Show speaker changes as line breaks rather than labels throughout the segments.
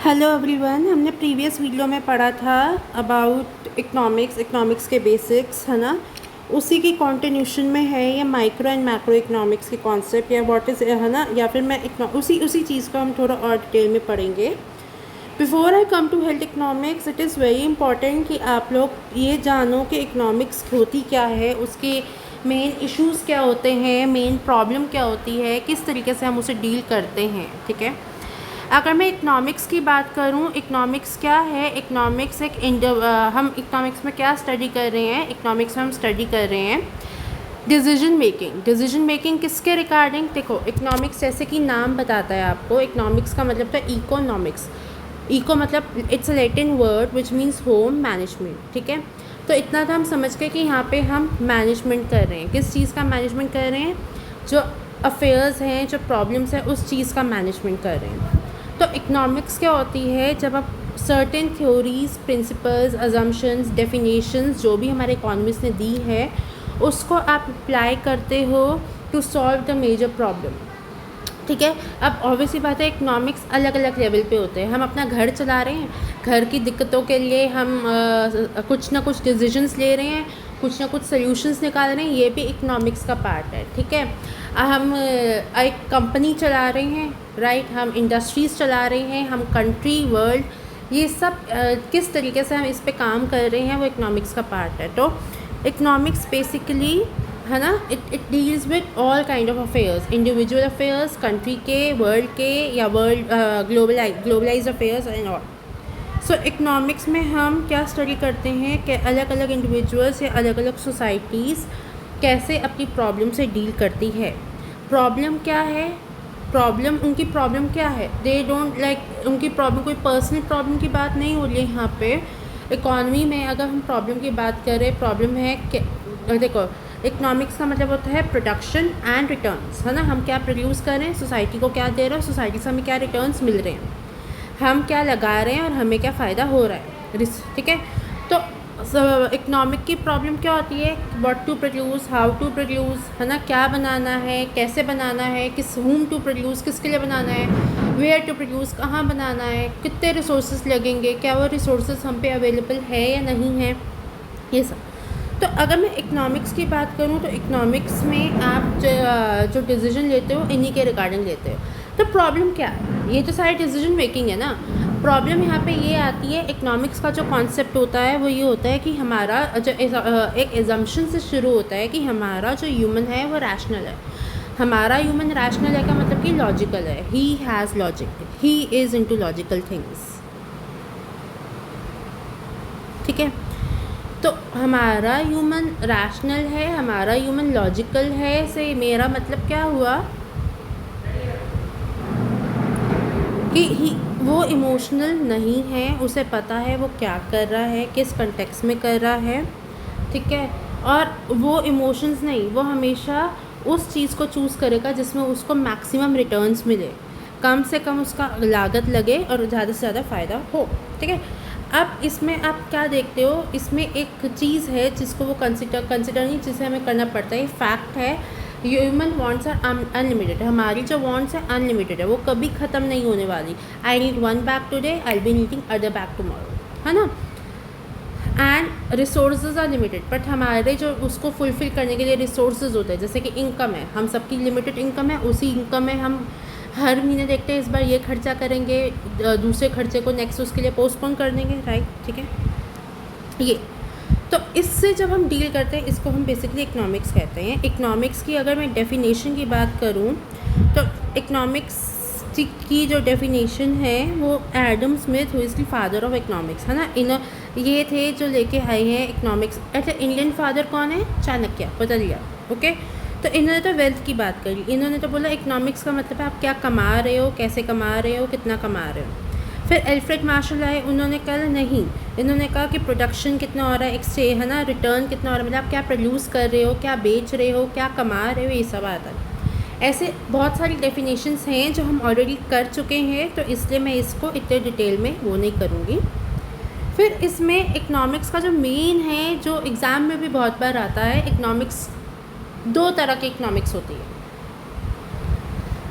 Hello everyone. हमने previous video में पढ़ा था अबाउट इकोनॉमिक्स के बेसिक्स, है ना। उसी की कंटिन्यूशन में है ये माइक्रो एंड मैक्रो इकोनॉमिक्स के कॉन्सेप्ट या व्हाट इज़, है ना, या फिर मैं उसी चीज़ को हम थोड़ा और डिटेल में पढ़ेंगे। Before I come to health economics, it is very important कि आप लोग ये जानो कि इकोनॉमिक्स होती क्या है, उसके मेन इश्यूज़ क्या होते हैं, मेन प्रॉब्लम क्या होती है, किस तरीके से हम उसे डील करते हैं। ठीक है, अगर मैं इकोनॉमिक्स की बात करूं, इकोनॉमिक्स क्या है। इकोनॉमिक्स हम इकोनॉमिक्स में क्या स्टडी कर रहे हैं, इकोनॉमिक्स में हम स्टडी कर रहे हैं डिसीजन मेकिंग किसके रिगार्डिंग। देखो, इकोनॉमिक्स जैसे कि नाम बताता है आपको, इकोनॉमिक्स का मतलब था इकोनॉमिक्स। इको मतलब it's a Latin word which means home management. ठीक है, तो इतना तो हम समझ गए कि यहाँ पे हम मैनेजमेंट कर रहे हैं। किस चीज़ का मैनेजमेंट कर रहे हैं? जो अफेयर्स हैं, जो प्रॉब्लम्स हैं, उस चीज़ का मैनेजमेंट कर रहे हैं। तो इकोनॉमिक्स क्या होती है? जब आप certain theories, principles, assumptions, definitions जो भी हमारे इकोनॉमिस्ट ने दी है, उसको आप अप्लाई करते हो to solve the major problem. ठीक है, अब ऑब्वियसली बात है, इकोनॉमिक्स अलग अलग लेवल पे होते हैं। हम अपना घर चला रहे हैं, घर की दिक्कतों के लिए हम कुछ ना कुछ डिसीजंस ले रहे हैं, कुछ ना कुछ सॉल्यूशंस निकाल रहे हैं, ये भी इकोनॉमिक्स का पार्ट है। ठीक है, हम एक कंपनी चला रहे हैं, राइट, हम इंडस्ट्रीज़ चला रहे हैं, हम कंट्री, वर्ल्ड, ये सब किस तरीके से हम इस पे काम कर रहे हैं, वो इकोनॉमिक्स का पार्ट है। तो इकोनॉमिक्स बेसिकली, है ना, it deals with all kind of affairs, individual affairs, country के, वर्ल्ड के, या world globalize affairs and all. So economics में हम क्या स्टडी करते हैं कि अलग अलग इंडिविजुअल्स या अलग अलग सोसाइटीज़ कैसे अपनी प्रॉब्लम से डील करती है। प्रॉब्लम क्या है? उनकी प्रॉब्लम क्या है? दे डोंट लाइक, उनकी प्रॉब्लम कोई पर्सनल प्रॉब्लम की बात नहीं हो रही है यहाँ पे। इकॉनमी में अगर हम प्रॉब्लम की बात करें, प्रॉब्लम है कि देखो, इकोनॉमिक्स का मतलब होता है प्रोडक्शन एंड रिटर्न्स, है ना। हम क्या प्रोड्यूस कर रहे हैं, सोसाइटी को क्या दे रहे हैं, सोसाइटी से हमें क्या रिटर्न्स मिल रहे हैं, हम क्या लगा रहे हैं और हमें क्या फ़ायदा हो रहा है। ठीक है, तो इकोनॉमिक की प्रॉब्लम क्या होती है? What to produce, how to produce, है ना, क्या बनाना है, कैसे बनाना है, किस होम टू प्रोड्यूस, किसके लिए बनाना है, वेयर टू प्रोड्यूस, कहाँ बनाना है, कितने रिसोर्सेज लगेंगे, क्या वो रिसोर्सेज हम पे अवेलेबल है या नहीं है, ये सब। तो अगर मैं इकोनॉमिक्स की बात करूँ, तो इकोनॉमिक्स में आप जो डिसीजन लेते हो, इन्हीं के रिगार्डिंग लेते हो। तो प्रॉब्लम क्या है? ये तो सारी डिसीजन मेकिंग है ना। प्रॉब्लम यहाँ पे ये आती है, इकोनॉमिक्स का जो कॉन्सेप्ट होता है वो ये होता है कि हमारा जो एक एजम्पशन से शुरू होता है कि हमारा जो ह्यूमन है वो रैशनल है। हमारा ह्यूमन रैशनल है का मतलब कि लॉजिकल है। He has logic, he is into logical things. ठीक है, तो हमारा ह्यूमन रैशनल है, हमारा ह्यूमन लॉजिकल है, से मेरा मतलब क्या हुआ कि वो इमोशनल नहीं है, उसे पता है वो क्या कर रहा है, किस कंटेक्स्ट में कर रहा है। ठीक है, और वो इमोशंस नहीं, वो हमेशा उस चीज़ को चूज़ करेगा जिसमें उसको मैक्सिमम रिटर्न्स मिले, कम से कम उसका लागत लगे और ज़्यादा से ज़्यादा फ़ायदा हो। ठीक है, अब इसमें आप क्या देखते हो, इसमें एक चीज़ है जिसको वो कंसिडर नहीं, जिसे हमें करना पड़ता है। फैक्ट है, ह्यूमन वांट्स आर अनलिमिटेड। हमारी जो वांट्स है अनलिमिटेड है, वो कभी ख़त्म नहीं होने वाली। I need one bag today, I be needing other bag tomorrow, है ना। And resources are limited, but हमारे जो उसको फुलफ़िल करने के लिए रिसोर्सेज होते हैं, जैसे कि इनकम है, हम सबकी लिमिटेड इनकम है, उसी इनकम में हम हर महीने देखते हैं इस बार ये खर्चा करेंगे, दूसरे खर्चे को नेक्स्ट उसके लिए पोस्टपोन कर देंगे, राइट। ठीक है, ये तो इससे जब हम डील करते हैं, इसको हम बेसिकली इकोनॉमिक्स कहते हैं। इकोनॉमिक्स की अगर मैं डेफिनेशन की बात करूं, तो इकोनॉमिक्स की जो डेफिनेशन है वो Adam Smith, who is the father of economics, है ना। ये थे जो लेके आए हैं इकोनॉमिक्स। अच्छा, इंडियन फादर कौन है? चाणक्य, बता दिया। ओके, तो इन्होंने तो वेल्थ की बात करी, इन्होंने तो बोला इकोनॉमिक्स का मतलब है आप क्या कमा रहे हो, कैसे कमा रहे हो, कितना कमा रहे हो। फिर एल्फ्रेड मार्शल आए, उन्होंने कहा नहीं, इन्होंने कहा कि प्रोडक्शन कितना हो रहा है, एक्सचेंज, है ना, रिटर्न कितना हो रहा है, मतलब आप क्या प्रोड्यूस कर रहे हो, क्या बेच रहे हो, क्या कमा रहे हो, ये सब आता है। ऐसे बहुत सारी डेफिनेशंस हैं जो हम ऑलरेडी कर चुके हैं, तो इसलिए मैं इसको इतने डिटेल में वो नहीं करूँगी। फिर इसमें इकोनॉमिक्स का जो मेन है, जो एग्ज़ाम में भी बहुत बार आता है, इकोनॉमिक्स, दो तरह की इकोनॉमिक्स होती है।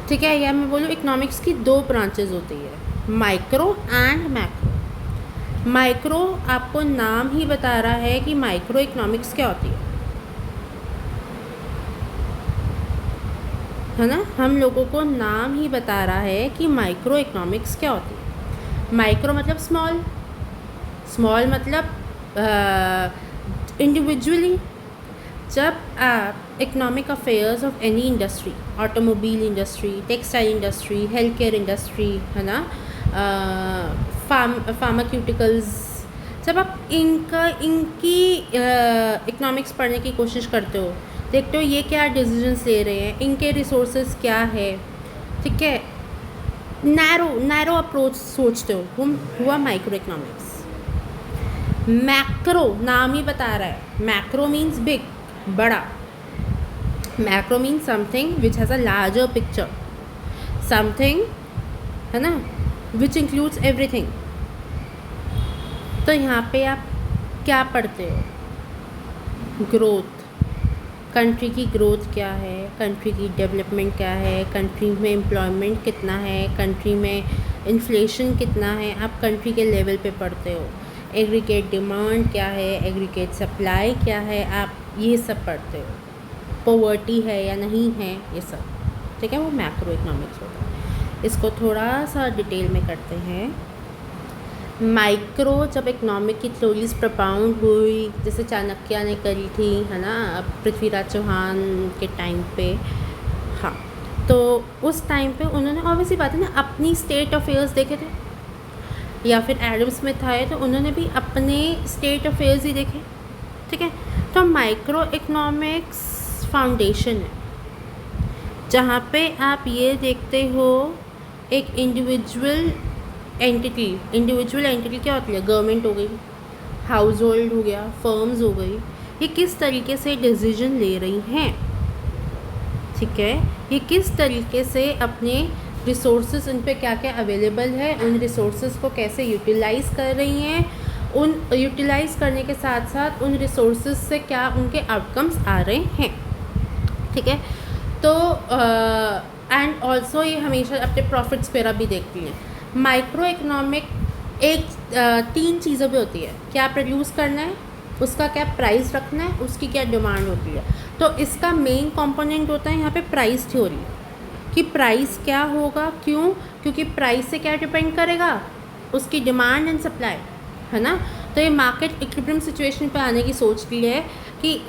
ठीक है, या मैं बोलूँ इकोनॉमिक्स की दो ब्रांचेज होती है। Micro and macro. माइक्रो आपको नाम ही बता रहा है कि माइक्रो इकोनॉमिक्स क्या होती है ना। हम लोगों को नाम ही बता रहा है कि माइक्रो इकोनॉमिक्स क्या होती है। माइक्रो मतलब स्मॉल, स्मॉल मतलब इंडिविजुअली। जब आप economic affairs of any industry, automobile industry, textile industry, health care industry, है ना, फार्माक्यूटिकल्स, जब आप इनकी इकोनॉमिक्स पढ़ने की कोशिश करते हो, देखते हो ये क्या डिसीजंस ले रहे हैं, इनके रिसोर्सेज क्या है, ठीक है, नैरो अप्रोच सोचते हो, हुआ माइक्रो इकोनॉमिक्स। मैक्रो नाम ही बता रहा है, मैक्रो मीन्स बिग, बड़ा। Macro means something which has a larger picture, something, है ना, विच इंक्लूड्स एवरीथिंग। तो यहाँ पे आप क्या पढ़ते हो? ग्रोथ, कंट्री की ग्रोथ क्या है, कंट्री की डेवलपमेंट क्या है, कंट्री में एम्प्लॉयमेंट कितना है, कंट्री में इन्फ्लेशन कितना है, आप कंट्री के लेवल पे पढ़ते हो। एग्रीगेट डिमांड क्या है, एग्रीगेट सप्लाई क्या है, आप ये सब पढ़ते हो। पॉवर्टी है या नहीं है, ये सब, ठीक है, वो मैक्रो इकोनॉमिक्स होता है। इसको थोड़ा सा डिटेल में करते हैं। माइक्रो जब इकोनॉमिक की थ्योरीज प्रपाउंड हुई, जैसे चाणक्य ने करी थी, है ना, पृथ्वीराज चौहान के टाइम पे, हाँ, तो उस टाइम पे उन्होंने ऑब्वियसली बात है ना अपनी स्टेट अफेयर्स देखे थे, या फिर एडम स्मिथ आए तो उन्होंने भी अपने स्टेट अफेयर्स ही देखे, ठीक है। तो माइक्रो इकोनॉमिक्स फाउंडेशन है, जहाँ पे आप ये देखते हो एक इंडिविजुअल एंटिटी क्या होती है? गवर्नमेंट हो गई, हाउस होल्ड हो गया, फर्म्स हो गई, ये किस तरीके से डिसीजन ले रही हैं, ठीक है, ये किस तरीके से अपने रिसोर्सेज, उन पे क्या क्या अवेलेबल है, उन रिसोर्सेज को कैसे यूटिलाइज़ कर रही हैं, उन यूटिलाइज़ करने के साथ साथ उन रिसोर्सेज से क्या उनके आउटकम्स आ रहे हैं, ठीक है। तो एंड ऑल्सो ये हमेशा अपने प्रॉफिट्स वगैरह भी देखती हैं। माइक्रो इकोनॉमिक एक 3 चीज़ों पे होती है, क्या प्रोड्यूस करना है, उसका क्या प्राइस रखना है, उसकी क्या डिमांड होती है। तो इसका मेन कंपोनेंट होता है यहाँ पे प्राइस थ्योरी, कि प्राइस क्या होगा, क्यों, क्योंकि प्राइस से क्या डिपेंड करेगा, उसकी डिमांड एंड सप्लाई, है ना। तो ये मार्केट इक्विलिब्रियम सिचुएशन पे आने की सोच की है कि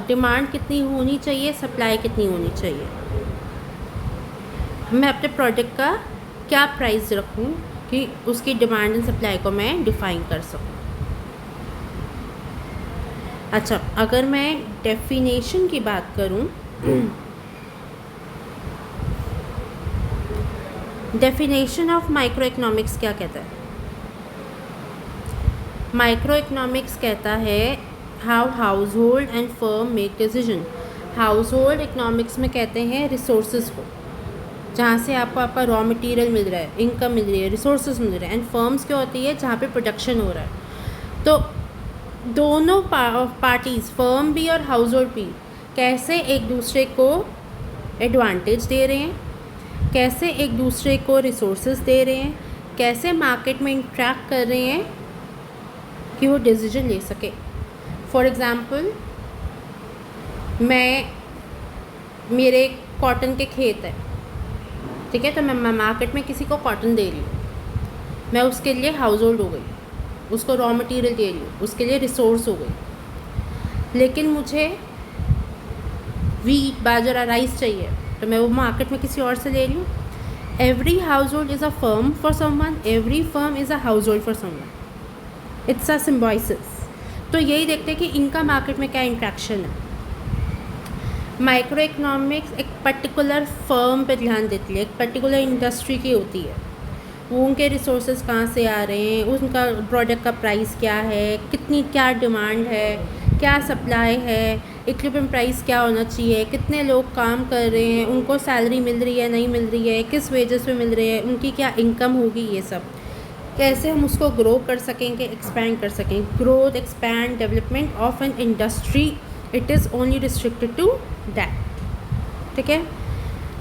डिमांड कितनी होनी चाहिए, सप्लाई कितनी होनी चाहिए, मैं अपने प्रोडक्ट का क्या प्राइस रखूं कि उसकी डिमांड एंड सप्लाई को मैं डिफाइन कर सकूं। अच्छा, अगर मैं डेफिनेशन की बात करूं, डेफिनेशन ऑफ माइक्रो इकोनॉमिक्स क्या कहता है? माइक्रो इकोनॉमिक्स कहता है how house hold and firm make decision. House hold economics में कहते हैं रिसोर्सेज को, जहाँ से आपको आपका रॉ मटेरियल मिल रहा है, इनकम मिल रही है, रिसोर्सेज मिल रहे हैं। एंड फर्म्स क्या होती है? जहाँ पे प्रोडक्शन हो रहा है। तो दोनों पार्टीज़, फर्म भी और हाउस होल्ड भी, कैसे एक दूसरे को एडवांटेज दे रहे हैं, कैसे एक दूसरे को रिसोर्सेज दे रहे हैं, कैसे मार्केट में इंट्रैक्ट कर रहे हैं कि वो डिसीजन ले सके। फॉर एग्ज़ाम्पल, मेरे कॉटन के खेत है, ठीक है, तो मैं मार्केट में किसी को कॉटन दे रही हूँ, मैं उसके लिए हाउस होल्ड हो गई, उसको रॉ मटेरियल दे रही हूँ, उसके लिए रिसोर्स हो गई। लेकिन मुझे वीट, बाजरा, राइस चाहिए, तो मैं वो मार्केट में किसी और से ले रही हूँ। Every house hold is a firm for someone, every firm is a house hold for someone, it's a symbiosis. तो यही देखते हैं कि इनका मार्केट में क्या इंट्रैक्शन है। माइक्रो इकोनॉमिक्स एक पर्टिकुलर फर्म पे ध्यान देती है, एक पर्टिकुलर इंडस्ट्री की होती है, वो उनके रिसोर्सेज कहाँ से आ रहे हैं, उनका प्रोडक्ट का प्राइस क्या है, कितनी क्या डिमांड है, क्या सप्लाई है, इक्विलिब्रियम प्राइस क्या होना चाहिए, कितने लोग काम कर रहे हैं, उनको सैलरी मिल रही है नहीं मिल रही है, किस वेजेस पे मिल रही है, उनकी क्या इनकम होगी, ये सब कैसे हम उसको ग्रो कर सकेंगे, एक्सपैंड कर सकें। Growth, expand, development of an industry, it is only restricted to that, ठीक है।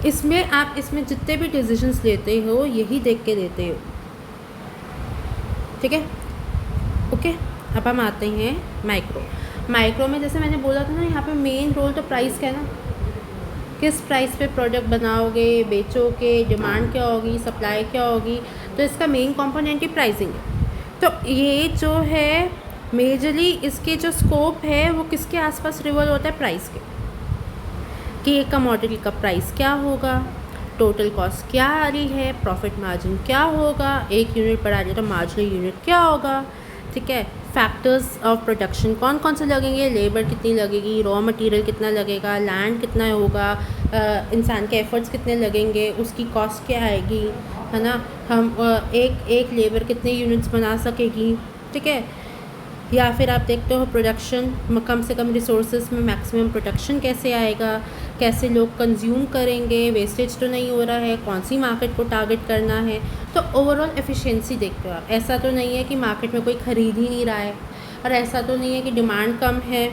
इसमें आप इसमें जितने भी डिसीजंस लेते हो यही देख के देते हो ठीक है, ओके। अब हम आते हैं माइक्रो। माइक्रो में जैसे मैंने बोला था ना, यहाँ पे मेन रोल तो प्राइस का है ना, किस प्राइस पे प्रोडक्ट बनाओगे, बेचोगे, डिमांड क्या होगी, सप्लाई क्या होगी, तो इसका मेन कंपोनेंट ही प्राइसिंग है। तो ये जो है मेजरली इसके जो स्कोप है वो किसके आसपास रिवॉल्व होता है, प्राइस के, कि एक कमोडिटी का प्राइस क्या होगा, टोटल कॉस्ट क्या आ रही है, प्रॉफिट मार्जिन क्या होगा, एक यूनिट बढ़ा रही है तो मार्जिनल यूनिट क्या होगा, ठीक है। फैक्टर्स ऑफ प्रोडक्शन कौन कौन से लगेंगे, लेबर कितनी लगेगी, रॉ मटेरियल कितना लगेगा, लैंड कितना होगा, इंसान के एफर्ट्स कितने लगेंगे, उसकी कॉस्ट क्या आएगी, है ना। हम एक लेबर कितने यूनिट्स बना सकेगी, ठीक है। या फिर आप देखते हो प्रोडक्शन, कम से कम रिसोर्सेज में मैक्सिमम प्रोडक्शन कैसे आएगा, कैसे लोग कंज्यूम करेंगे, वेस्टेज तो नहीं हो रहा है, कौन सी मार्केट को टारगेट करना है। तो ओवरऑल एफिशिएंसी देखते हो आप। ऐसा तो नहीं है कि मार्केट में कोई ख़रीद ही नहीं रहा है, और ऐसा तो नहीं है कि डिमांड कम है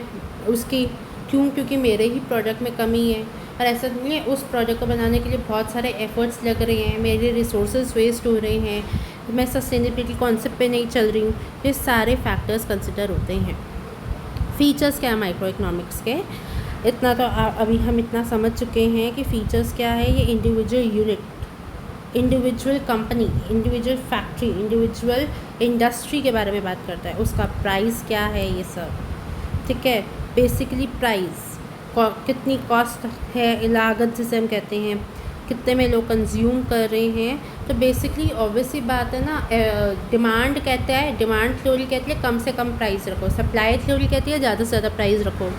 उसकी, क्योंकि मेरे ही प्रोडक्ट में कमी है, और ऐसा नहीं है उस प्रोडक्ट को बनाने के लिए बहुत सारे एफ़र्ट्स लग रहे हैं, मेरे रिसोर्सेज वेस्ट हो रहे हैं, मैं सस्टेनेबिलिटी कॉन्सेप्ट पे नहीं चल रही हूँ। ये सारे फैक्टर्स कंसिडर होते हैं। फ़ीचर्स क्या है माइक्रो इकोनॉमिक्स के, इतना तो अभी हम इतना समझ चुके हैं कि फ़ीचर्स क्या है। ये individual unit, individual company, individual factory, individual industry के बारे में बात करता है, उसका प्राइस क्या है, ये सब, ठीक है। बेसिकली प्राइस, कितनी कॉस्ट है, लागत जिसे हम कहते हैं, कितने में लोग कंज्यूम कर रहे हैं। तो बेसिकली ऑब्वियसली बात है ना, डिमांड कहता है, डिमांड थ्योरी कहती है कम से कम प्राइस रखो, सप्लाई थ्योरी कहती है ज़्यादा से ज़्यादा प्राइस रखो।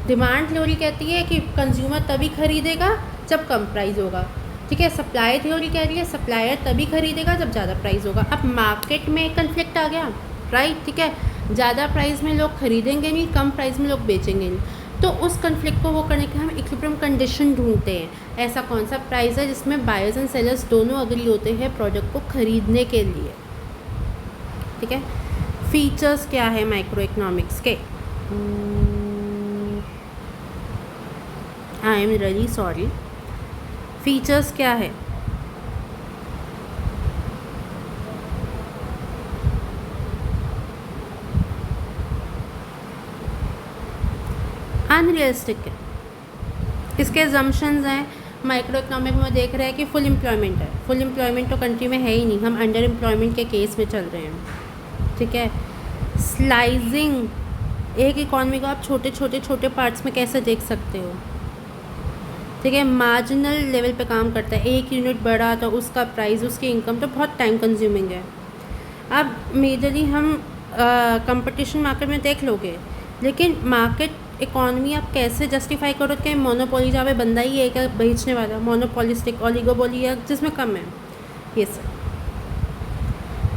डिमांड थ्योरी कहती है कि कंज्यूमर तभी खरीदेगा जब कम प्राइस होगा, ठीक है। सप्लाई थ्योरी कह रही है सप्लायर तभी खरीदेगा जब ज़्यादा प्राइस होगा। अब मार्केट में कन्फ्लिक्ट आ गया, राइट, ठीक है। ज़्यादा प्राइस में लोग खरीदेंगे नहीं, कम प्राइस में लोग बेचेंगे नहीं, तो उस कन्फ्लिक्ट को वो करने के हम इक्विलिब्रियम कंडीशन ढूंढते हैं। ऐसा कौन सा प्राइस है जिसमें बायर्स एंड सेलर्स दोनों अग्री होते हैं प्रोडक्ट को खरीदने के लिए, ठीक है। फीचर्स क्या है माइक्रो इकोनॉमिक्स के, I am really sorry, features क्या है, अनरियलिस्टिक है। इसके एजम्पशंस हैं माइक्रो इकोनॉमिक में, देख रहे हैं कि फुल एम्प्लॉयमेंट है, फुल एम्प्लॉयमेंट तो कंट्री में है ही नहीं, हम अंडर एम्प्लॉयमेंट के केस में चल रहे हैं, ठीक है। स्लाइजिंग, एक इकॉनमी को आप छोटे छोटे छोटे पार्ट्स में कैसे देख सकते हो, ठीक है। मार्जिनल लेवल पे काम करता है, एक यूनिट बढ़ा तो उसका प्राइस, उसकी इनकम तो बहुत टाइम कंज्यूमिंग है। अब मेजरली हम कंपटीशन मार्केट में देख लोगे, लेकिन मार्केट इकॉनमी आप कैसे जस्टिफाई करो कि मोनोपोली जहाँ पे बंदा ही है क्या बेचने वाला, मोनोपोलिस्टिक ओलिगोपोली है जिसमें कम है, ये सब,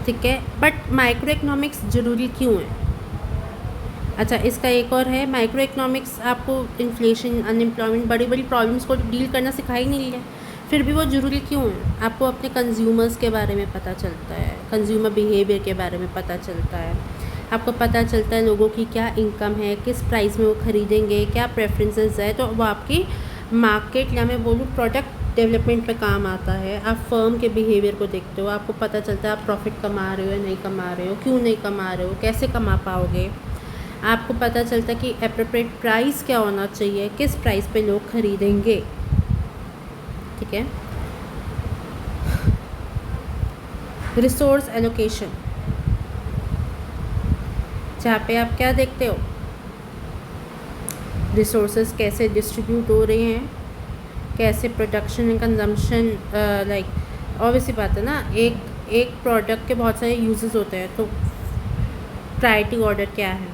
ठीक है। बट माइक्रो इकोनॉमिक्स ज़रूरी क्यों है? अच्छा, इसका एक और है, माइक्रो इकोनॉमिक्स आपको इन्फ्लेशन, अनएम्प्लॉयमेंट, बड़ी बड़ी प्रॉब्लम्स को डील करना सिखाई नहीं है, फिर भी वो ज़रूरी क्यों है? आपको अपने कंज्यूमर्स के बारे में पता चलता है, कंज्यूमर बिहेवियर के बारे में पता चलता है, आपको पता चलता है लोगों की क्या इनकम है, किस प्राइस में वो ख़रीदेंगे, क्या प्रेफरेंसेस है, तो वो आपकी मार्केट या मैं बोलूँ प्रोडक्ट डेवलपमेंट पे काम आता है। आप फर्म के बिहेवियर को देखते हो, आपको पता चलता है आप प्रॉफिट कमा रहे हो या नहीं कमा रहे हो, क्यों नहीं कमा रहे हो, कैसे कमा पाओगे। आपको पता चलता है कि एप्रोप्रिएट प्राइस क्या होना चाहिए, किस प्राइस पे लोग ख़रीदेंगे, ठीक है। रिसोर्स एलोकेशन, जहाँ पे आप क्या देखते हो, रिसोर्सेज कैसे डिस्ट्रीब्यूट हो रहे हैं, कैसे production and consumption, like obviously बात है ना, एक प्रोडक्ट के बहुत सारे यूजेस होते हैं, तो प्रायोरिटी ऑर्डर क्या है,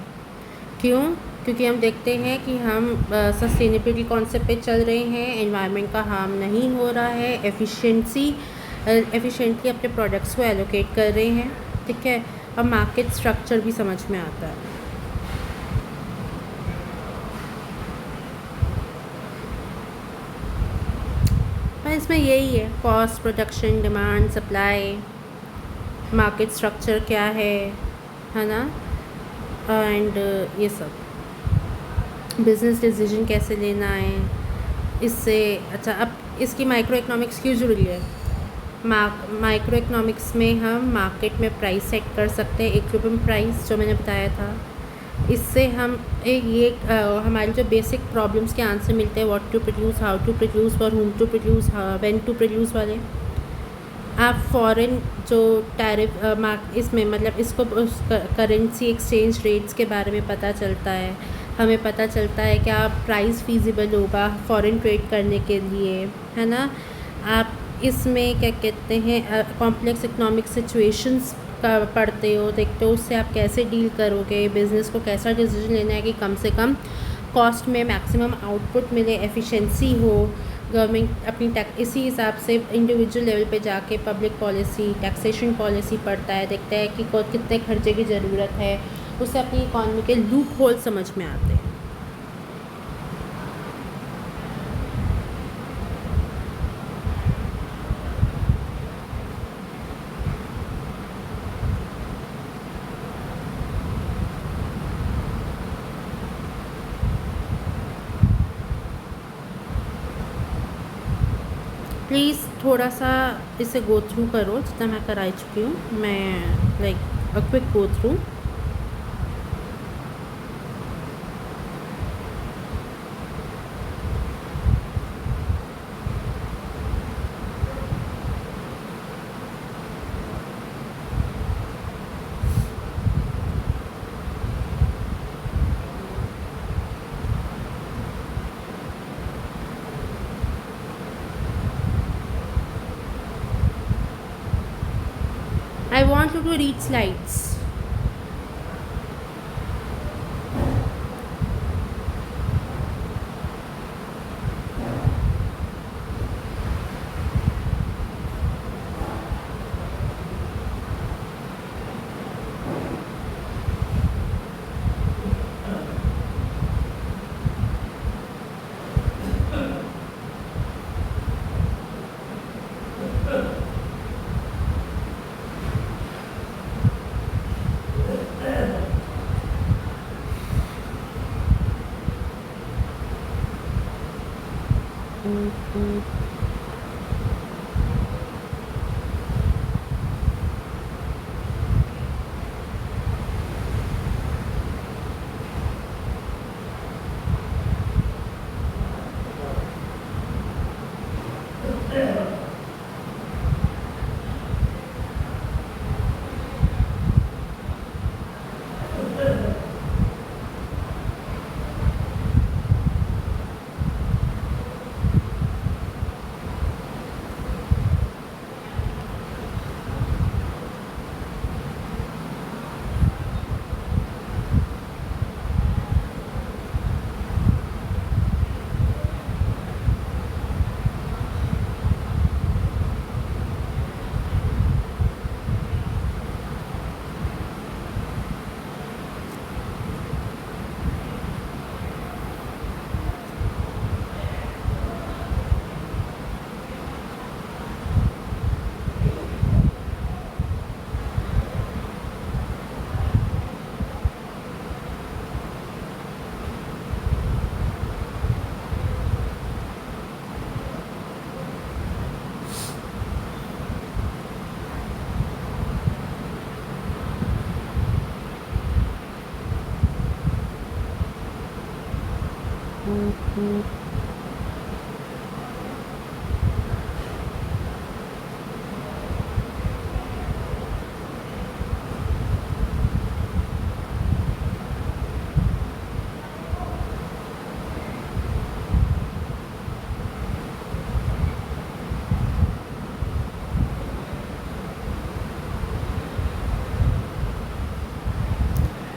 क्यों? क्योंकि हम देखते हैं कि हम सस्टेनेबिलिटी कॉन्सेप्ट पे चल रहे हैं, एनवायरनमेंट का हार्म नहीं हो रहा है, एफिशिएंटली अपने प्रोडक्ट्स को एलोकेट कर रहे हैं, ठीक है। और मार्केट स्ट्रक्चर भी समझ में आता है। पर इसमें यही है, cost, production, demand, supply, market structure क्या है ना, एंड ये सब बिज़नेस डिसीजन कैसे लेना है इससे। अच्छा, अब इसकी माइक्रो इकोनॉमिक्स क्यों ज़रूरी है? माइक्रो इकोनॉमिक्स में हम मार्केट में प्राइस सेट कर सकते हैं, इक्विलिब्रियम प्राइस जो मैंने बताया था। इससे हम हमारे जो बेसिक प्रॉब्लम्स के आंसर मिलते हैं, what to produce, how to produce, for whom to produce, when to produce वाले। आप फॉरेन जो टैरिफ इसमें मतलब इसको करेंसी एक्सचेंज रेट्स के बारे में पता चलता है, हमें पता चलता है क्या प्राइस फीजिबल होगा फॉरेन ट्रेड करने के लिए, है ना। आप इसमें क्या कहते हैं कॉम्प्लेक्स इकोनॉमिक सिचुएशंस का पढ़ते हो, देखते हो उससे आप कैसे डील करोगे, बिज़नेस को कैसा डिसीजन लेना है कि कम से कम कॉस्ट में मैक्सिमम आउटपुट मिले, एफिशिएंसी हो। गवर्नमेंट अपनी इसी हिसाब से इंडिविजुअल लेवल पे जाके पब्लिक पॉलिसी, टैक्सेशन पॉलिसी पढ़ता है, देखता है कि कितने खर्चे की ज़रूरत है, उससे अपनी इकॉनमी के लूप होल समझ में आते हैं। प्लीज़ थोड़ा सा इसे गो थ्रू करो जितना मैं कराई चुकी हूँ, मैं like a quick go through. I want you to read slides.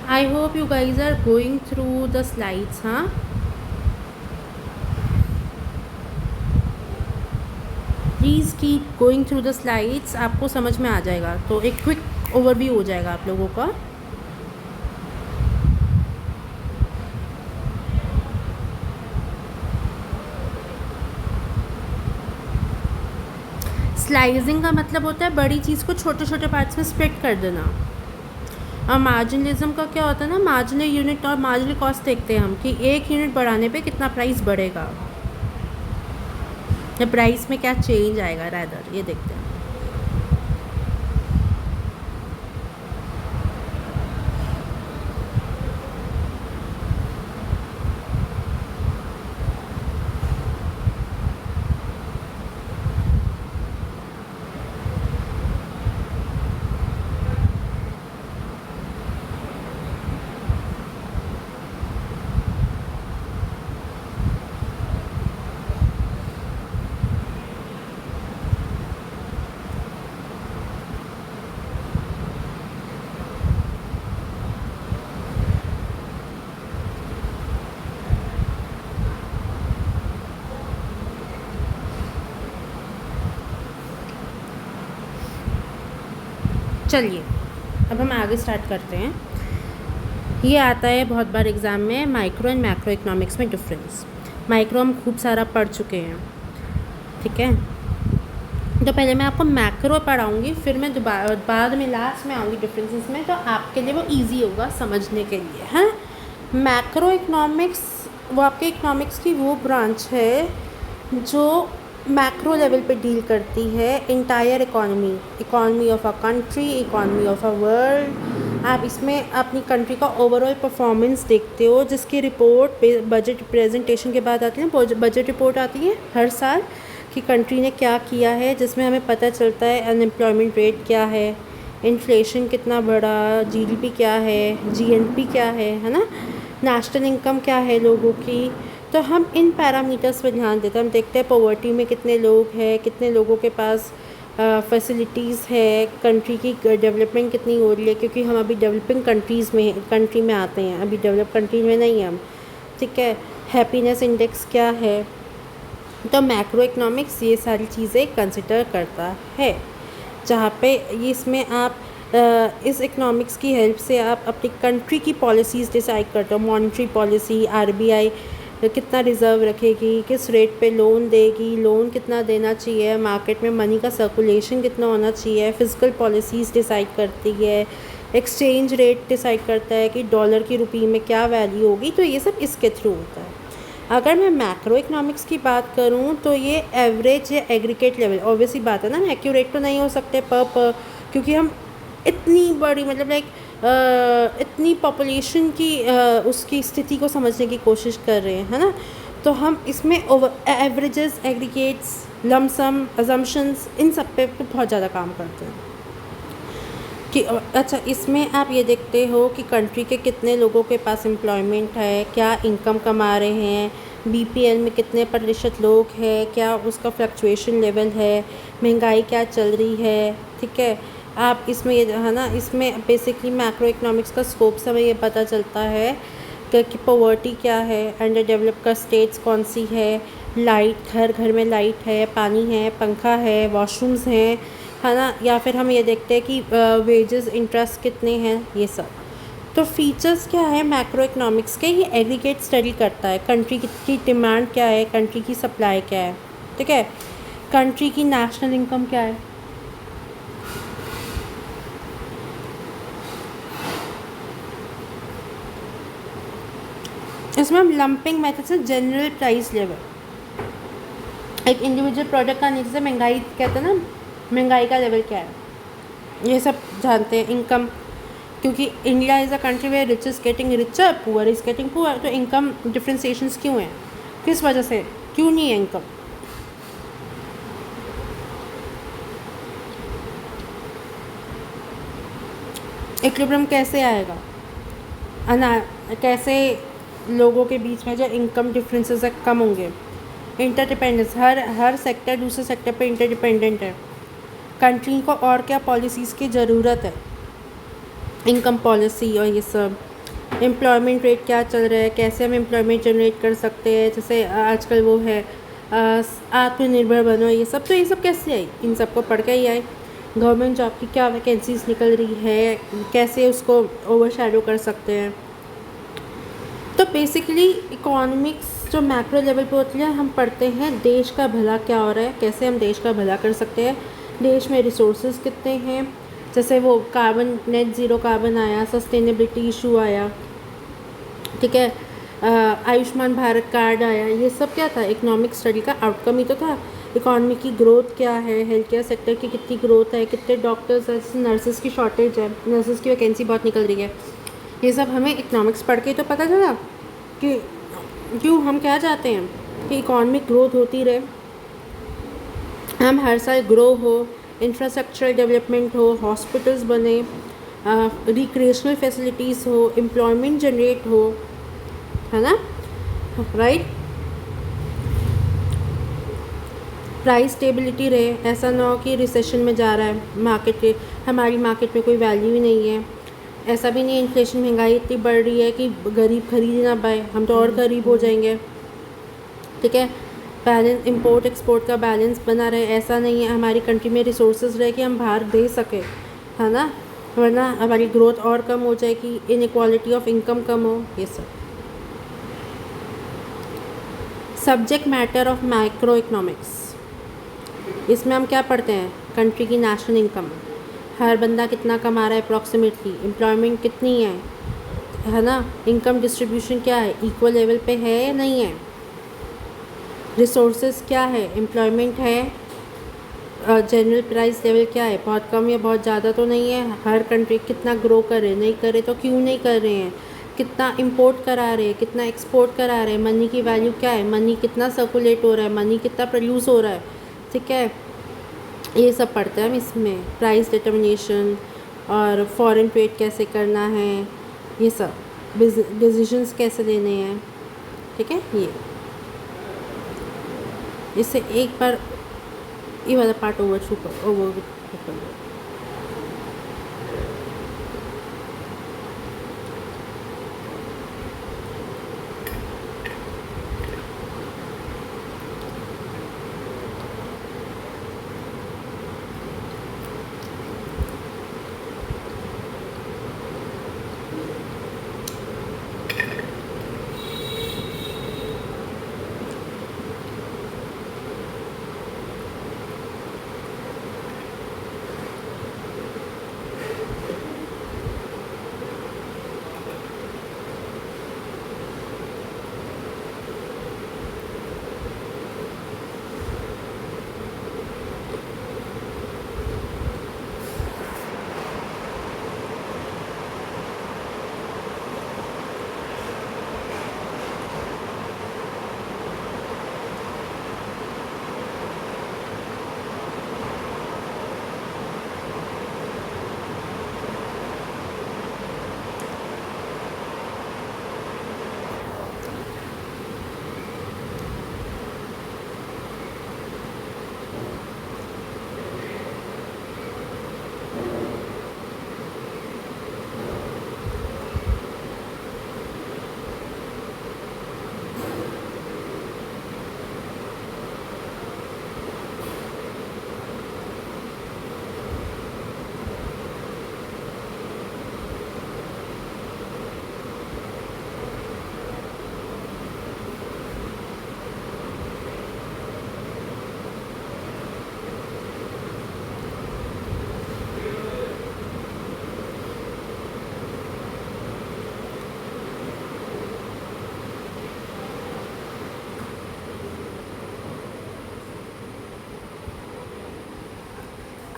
I hope you guys are going through the slides, हाँ। Please keep going through the slides, आपको समझ में आ जाएगा, तो एक क्विक ओवरव्यू हो जाएगा आप लोगों का। स्लाइसिंग का मतलब होता है बड़ी चीज़ को छोटे छोटे पार्ट्स में स्प्लिट कर देना। और मार्जिनलिज्म का क्या होता है ना, मार्जिनल यूनिट और मार्जिनल कॉस्ट देखते हैं हम कि एक यूनिट बढ़ाने पे कितना प्राइस बढ़ेगा या प्राइस में क्या चेंज आएगा, रैदर ये देखते हैं। चलिए अब हम आगे स्टार्ट करते हैं। ये आता है बहुत बार एग्ज़ाम में, माइक्रो एंड मैक्रो इकोनॉमिक्स में डिफरेंस। माइक्रो हम खूब सारा पढ़ चुके हैं, ठीक है। तो पहले मैं आपको मैक्रो पढ़ाऊँगी, फिर मैं दोबारा बाद में लास्ट में आऊँगी डिफरेंसेस में, तो आपके लिए वो इजी होगा समझने के लिए, है। मैक्रो इकोनॉमिक्स वो आपके इकोनॉमिक्स की वो ब्रांच है जो मैक्रो लेवल पे डील करती है entire economy of a country, economy of a world. आप इसमें अपनी कंट्री का ओवरऑल परफॉर्मेंस देखते हो, जिसकी रिपोर्ट बजट प्रेजेंटेशन के बाद आती है। बजट रिपोर्ट आती है हर साल कि कंट्री ने क्या किया है, जिसमें हमें पता चलता है अनएम्प्लॉयमेंट रेट क्या है, इन्फ्लेशन कितना बढ़ा, जीडीपी क्या है, जीएनपी क्या है ना, नेशनल इनकम क्या है लोगों की। तो हम इन पैरामीटर्स पर ध्यान देते हैं। हम देखते हैं पॉवर्टी में कितने लोग हैं, कितने लोगों के पास फैसिलिटीज़ है, कंट्री की डेवलपमेंट कितनी हो रही है, क्योंकि हम अभी डेवलपिंग कंट्री में आते हैं, अभी डेवलप कंट्री में नहीं हम, ठीक है। हैप्पीनेस इंडेक्स क्या है। तो मैक्रो इकोनॉमिक्स ये सारी चीज़ें कंसिडर करता है, जहाँ पे ये इसमें आप इस इकोनॉमिक्स की हेल्प से आप अपनी कंट्री की पॉलिसीज़ डिसाइड करते हो। मॉनेटरी पॉलिसी, आरबीआई कितना रिज़र्व रखेगी, किस रेट पे लोन देगी, लोन कितना देना चाहिए, मार्केट में मनी का सर्कुलेशन कितना होना चाहिए, फिजिकल पॉलिसीज़ डिसाइड करती है, एक्सचेंज रेट डिसाइड करता है कि डॉलर की रुपये में क्या वैल्यू होगी। तो ये सब इसके थ्रू होता है। अगर मैं मैक्रो इकोनॉमिक्स की बात करूँ तो ये एवरेज या एग्रीगेट लेवल, ऑब्वियसली बात है ना, एक्यूरेट तो नहीं हो सकते पर क्योंकि हम इतनी बड़ी मतलब इतनी पॉपुलेशन की उसकी स्थिति को समझने की कोशिश कर रहे हैं, है ना। तो हम इसमें एवरेजेस, एग्रीगेट्स, लमसम, अजम्पशंस, इन सब पे बहुत ज़्यादा काम करते हैं कि अच्छा इसमें आप ये देखते हो कि कंट्री के कितने लोगों के पास एम्प्लॉयमेंट है, क्या इनकम कमा रहे हैं, बीपीएल में कितने प्रतिशत लोग हैं, क्या उसका फ्लक्चुएशन लेवल है, महंगाई क्या चल रही है, ठीक है। आप इसमें ये है ना, इसमें बेसिकली मैक्रो इकोनॉमिक्स का स्कोप से हमें ये पता चलता है कि पॉवर्टी क्या है, अंडर डेवलप का स्टेट्स कौन सी है, लाइट घर घर में लाइट है, पानी है, पंखा है, वॉशरूम्स हैं, है ना। या फिर हम ये देखते हैं कि वेजेस, इंटरेस्ट कितने हैं, ये सब। तो फीचर्स क्या है मैक्रो इकोनॉमिक्स के, ये एग्रीगेट स्टडी करता है कंट्री की डिमांड क्या है, कंट्री की सप्लाई क्या है, ठीक है, कंट्री की नेशनल इनकम क्या है, इसमें हम लंपिंग मेथड से जनरल प्राइस लेवल, एक इंडिविजुअल प्रोडक्ट का नीचे से महंगाई कहते हैं ना, महंगाई का लेवल क्या है, ये सब जानते हैं। इनकम, क्योंकि India is a country where rich is getting richer, poor is getting poor, तो इनकम डिफ्रेंसिएशंस क्यों हैं, किस वजह से, क्यों नहीं है इनकम। इक्विलिब्रियम कैसे आएगा, कैसे लोगों के बीच में जो इनकम डिफरेंसेस है कम होंगे। इंटरडिपेंडेंस, हर सेक्टर दूसरे सेक्टर पे इंटरडिपेंडेंट है। कंट्री को और क्या पॉलिसीज़ की ज़रूरत है, इनकम पॉलिसी और ये सब। एम्प्लॉयमेंट रेट क्या चल रहा है, कैसे हम एम्प्लॉयमेंट जनरेट कर सकते हैं, जैसे आजकल वो है आत्मनिर्भर बनो, ये सब। तो ये सब कैसे आई, इन सबको पढ़ के ही आए। गवर्नमेंट जॉब की क्या वैकेंसीज निकल रही है, कैसे उसको ओवरशैडो कर सकते हैं। तो बेसिकली इकोनॉमिक्स जो मैक्रो लेवल पे होती है, हम पढ़ते हैं देश का भला क्या हो रहा है, कैसे हम देश का भला कर सकते हैं, देश में रिसोर्सेज कितने हैं, जैसे वो कार्बन, नेट ज़ीरो कार्बन आया, सस्टेनेबिलिटी इशू आया, ठीक है, आयुष्मान भारत कार्ड आया, ये सब क्या था, इकोनॉमिक स्टडी का आउटकम ही तो था। इकॉनमी की ग्रोथ क्या है, हेल्थ केयर सेक्टर की कितनी ग्रोथ है, कितने डॉक्टर्स है, नर्सेज़ की शॉर्टेज है, नर्सेज़ की वैकेंसी बहुत निकल रही है, ये सब हमें इकोनॉमिक्स पढ़ के तो पता चला कि क्यों हम क्या चाहते हैं कि इकॉनमिक ग्रोथ होती रहे, हम हर साल ग्रो हो, इंफ्रास्ट्रक्चरल डेवलपमेंट हो, हॉस्पिटल्स बने, रिक्रिएशनल फैसिलिटीज़ हो, एम्प्लॉयमेंट जनरेट हो, है ना, राइट। प्राइस स्टेबिलिटी रहे, ऐसा ना हो कि रिसेशन में जा रहा है मार्केट के, हमारी मार्केट में कोई वैल्यू ही नहीं है। ऐसा भी नहीं, इन्फ्लेशन, महंगाई इतनी बढ़ रही है कि गरीब खरीद ही ना पाए, हम तो और गरीब हो जाएंगे, ठीक है। बैलेंस, इंपोर्ट एक्सपोर्ट का बैलेंस बना रहे, ऐसा नहीं है हमारी कंट्री में रिसोर्सेज रहे कि हम बाहर दे सकें, है ना, वरना हमारी ग्रोथ और कम हो जाएगी, इनइक्वालिटी ऑफ इनकम कम हो, ये सब। Subject matter of micro economics, इसमें हम क्या पढ़ते हैं, कंट्री की नेशनल इनकम, हर बंदा कितना कमा रहा है अप्रॉक्सीमेटली, एम्प्लॉयमेंट कितनी है ना, इनकम डिस्ट्रीब्यूशन क्या है, इक्वल लेवल पे है या नहीं है, रिसोर्सेज क्या है, एम्प्लॉयमेंट है, जनरल प्राइस लेवल क्या है, बहुत कम या बहुत ज़्यादा तो नहीं है, हर कंट्री कितना ग्रो कर रहे हैं, नहीं कर रहे तो क्यों नहीं कर रहे हैं, कितना इंपोर्ट करा रहे हैं, कितना एक्सपोर्ट करा रहे हैं, मनी की वैल्यू क्या है, मनी कितना सर्कुलेट हो रहा है, मनी कितना प्रोड्यूस हो रहा है, ठीक है, ये सब पढ़ते हैं हम इसमें, प्राइस डिटर्मिनेशन और फॉरेन ट्रेड कैसे करना है, ये सब डिसीजंस कैसे लेने हैं, ठीक है। ये इससे एक बार ये वाला पार्ट ओवर कर लो।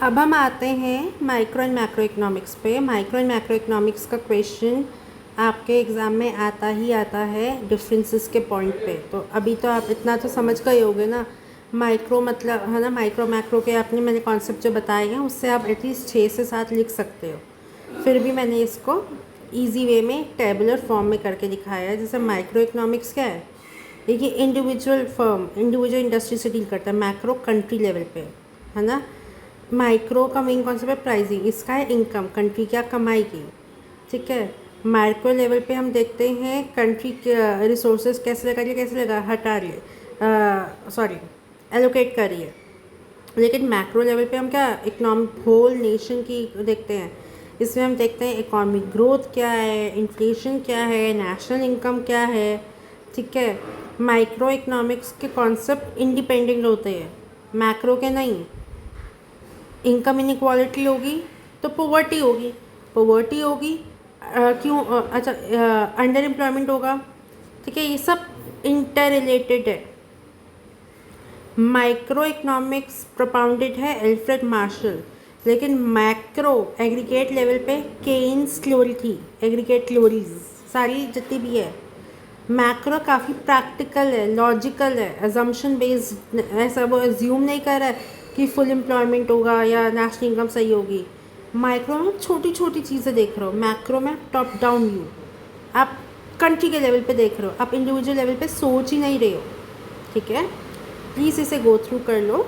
अब हम आते हैं माइक्रो एंड मैक्रो इकोनॉमिक्स पे। माइक्रो एंड मैक्रो इकोनॉमिक्स का क्वेश्चन आपके एग्ज़ाम में आता ही आता है डिफरेंसेस के पॉइंट पे। तो अभी तो आप इतना तो समझ गए होगे ना, माइक्रो मतलब है ना, माइक्रो मैक्रो के आपने मैंने कॉन्सेप्ट जो बताए हैं उससे आप एटलीस्ट 6 से 7 लिख सकते हो। फिर भी मैंने इसको ईजी वे में टेबुलर फॉर्म में करके दिखाया है। जैसे माइक्रो इकोनॉमिक्स क्या है, देखिए इंडिविजुअल फर्म, इंडिविजुअल इंडस्ट्री से डील करता है, मैक्रो कंट्री लेवल पे, है ना। माइक्रो का मेन कॉन्सेप्ट है प्राइसिंग, इसका है इनकम, कंट्री क्या कमाएगी, ठीक है। माइक्रो लेवल पे हम देखते हैं कंट्री के रिसोर्सेज कैसे लगा रही है, कैसे लगा हटा रही है, सॉरी एलोकेट कर रही है। लेकिन मैक्रो लेवल पे हम क्या इकोनॉमिक होल नेशन की देखते हैं, इसमें हम देखते हैं इकोनॉमिक ग्रोथ क्या है, इन्फ्लेशन क्या है, नेशनल इनकम क्या है, ठीक है। माइक्रो इकोनॉमिक्स के कॉन्सेप्ट इंडिपेंडेंट होते हैं, मैक्रो के नहीं। इनकम इनइक्वालिटी होगी तो पोवर्टी होगी, पोवर्टी होगी क्यों, अच्छा अंडर एम्प्लॉयमेंट होगा, ठीक है। ये सब इंटर रिलेटेड है। माइक्रो इकोनॉमिक्स प्रोपाउंडेड है एल्फ्रेड मार्शल, लेकिन मैक्रो एग्रीगेट लेवल पे केन्स थ्योरी थी, एग्रीगेट थ्योरीज सारी जितनी भी है। मैक्रो काफ़ी प्रैक्टिकल है, लॉजिकल है, अजम्पशन बेस्ड, ऐसा वो एज्यूम नहीं कर रहा है कि फुल एम्प्लॉयमेंट होगा या नेशनल इनकम सही होगी। माइक्रो में छोटी छोटी चीज़ें देख रहे हो, मैक्रो में टॉप डाउन व्यू, आप कंट्री के लेवल पे देख रहे हो, आप इंडिविजुअल लेवल पे सोच ही नहीं रहे हो, ठीक है। प्लीज़ इसे गो थ्रू कर लो।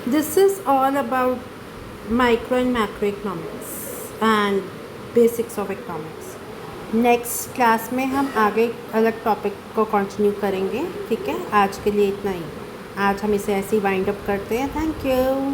This is all about micro and macro economics and basics of economics. Next class में हम आगे अलग टॉपिक को कंटिन्यू करेंगे, ठीक है। आज के लिए इतना ही, आज हम इसे ऐसे ही वाइंड अप करते हैं। Thank you.